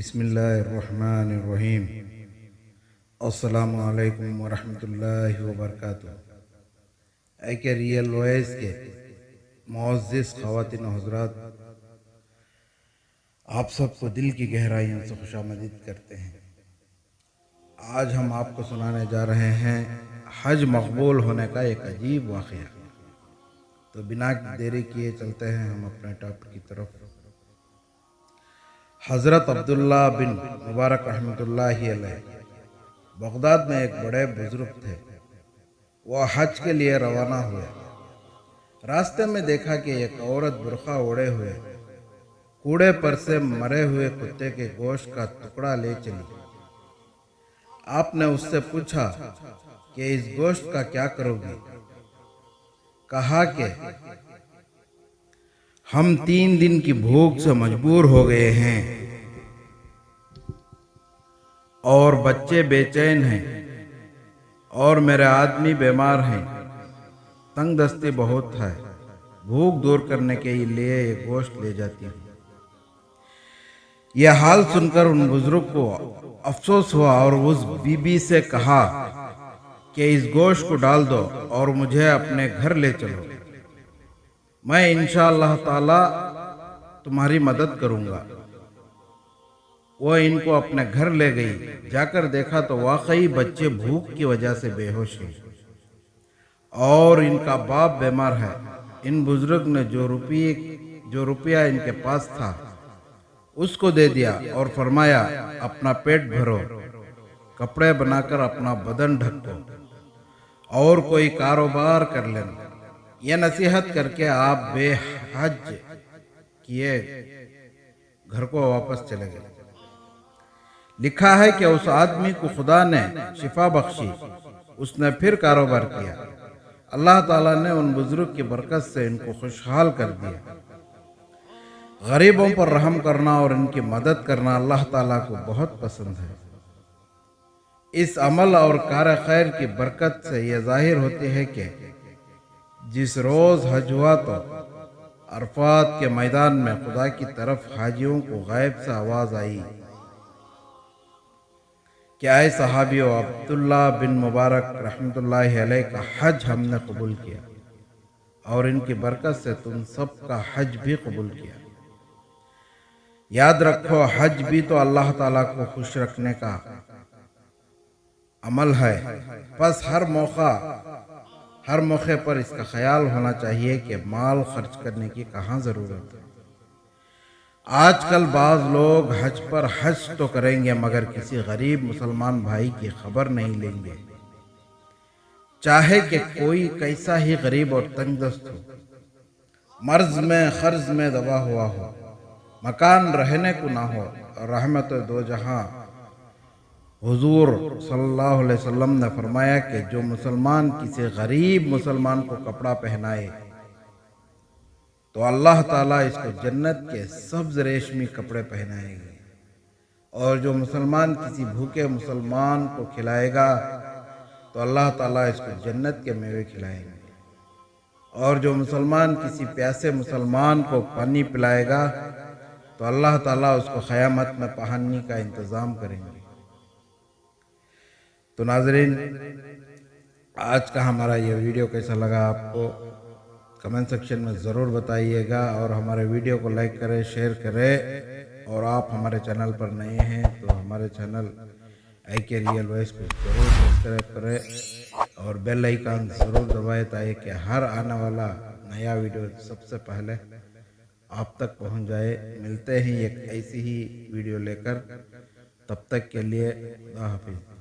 بسم اللہ الرحمن الرحیم۔ السلام علیکم ورحمۃ اللہ وبرکاتہ۔ اے کہ ریئل وائس کے معزز خواتین و حضرات، آپ سب کو دل کی گہرائیوں سے خوش آمدید کرتے ہیں۔ آج ہم آپ کو سنانے جا رہے ہیں حج مقبول ہونے کا ایک عجیب واقعہ۔ تو بنا دیری کیے چلتے ہیں ہم اپنے ٹاپک کی طرف۔ حضرت عبداللہ بن مبارک رحمۃ اللہ علیہ بغداد میں ایک بڑے بزرگ تھے۔ وہ حج کے لیے روانہ ہوئے۔ راستے میں دیکھا کہ ایک عورت برقع اوڑھے ہوئے کوڑے پر سے مرے ہوئے کتے کے گوشت کا ٹکڑا لے چلی۔ آپ نے اس سے پوچھا کہ اس گوشت کا کیا کرو گی؟ کہا کہ ہم 3 دن کی بھوک سے مجبور ہو گئے ہیں اور بچے بے چین ہیں اور میرے آدمی بیمار ہیں، تنگ دستی بہت ہے، بھوک دور کرنے کے لیے یہ گوشت لے جاتی ہوں۔ یہ حال سن کر ان بزرگ کو افسوس ہوا اور اس بی بی سے کہا کہ اس گوشت کو ڈال دو اور مجھے اپنے گھر لے چلو، میں انشاءاللہ تعالی تمہاری مدد کروں گا۔ وہ ان کو اپنے گھر لے گئی۔ جا کر دیکھا تو واقعی بچے بھوک کی وجہ سے بے ہوش ہیں اور ان کا باپ بیمار ہے۔ ان بزرگ نے جو روپیہ ان کے پاس تھا اس کو دے دیا اور فرمایا اپنا پیٹ بھرو، کپڑے بنا کر اپنا بدن ڈھکو اور کوئی کاروبار کر لینا۔ یہ نصیحت کر کے آپ بے حج کیے گھر کو واپس چلے گئے۔ لکھا ہے کہ اس آدمی کو خدا نے شفا بخشی، اس نے پھر کاروبار کیا۔ اللہ تعالیٰ نے ان بزرگ کی برکت سے ان کو خوشحال کر دیا۔ غریبوں پر رحم کرنا اور ان کی مدد کرنا اللہ تعالیٰ کو بہت پسند ہے۔ اس عمل اور کار خیر کی برکت سے یہ ظاہر ہوتی ہے کہ جس روز حج ہوا تو عرفات کے میدان میں خدا کی طرف حاجیوں کو غیب سے آواز آئی کہ اے صحابیو، عبداللہ بن مبارک رحمۃ اللہ علیہ کا حج ہم نے قبول کیا اور ان کی برکت سے تم سب کا حج بھی قبول کیا۔ یاد رکھو، حج بھی تو اللہ تعالیٰ کو خوش رکھنے کا عمل ہے، بس ہر موقع پر اس کا خیال ہونا چاہیے کہ مال خرچ کرنے کی کہاں ضرورت ہے۔ آج کل بعض لوگ حج پر حج تو کریں گے مگر کسی غریب مسلمان بھائی کی خبر نہیں لیں گے، چاہے کہ کوئی کیسا ہی غریب اور تنگ دست ہو، مرض میں خرض میں دبا ہوا ہو، مکان رہنے کو نہ ہو۔ رحمت دو جہاں حضور صلی اللہ علیہ وسلم نے فرمایا کہ جو مسلمان کسی غریب مسلمان کو کپڑا پہنائے تو اللہ تعالیٰ اس کو جنت کے سبز ریشمی کپڑے پہنائے گے، اور جو مسلمان کسی بھوکے مسلمان کو کھلائے گا تو اللہ تعالیٰ اس کو جنت کے میوے کھلائیں گے، اور جو مسلمان کسی پیاسے مسلمان کو پانی پلائے گا تو اللہ تعالیٰ اس کو قیامت میں پانی کا انتظام کریں گے۔ تو ناظرین، آج کا ہمارا یہ ویڈیو کیسا لگا آپ کو کمنٹ سیکشن میں ضرور بتائیے گا، اور ہمارے ویڈیو کو لائک کریں، شیئر کریں، اور آپ ہمارے چینل پر نئے ہیں تو ہمارے چینل اے کے ریئل وائس کو ضرور سبسکرائب کریں اور بیل آئیکن ضرور دبائیں تاکہ ہر آنے والا نیا ویڈیو سب سے پہلے آپ تک پہنچ جائے۔ ملتے ہیں ایک ایسی ہی ویڈیو لے کر، تب تک کے لیے خدا حافظ۔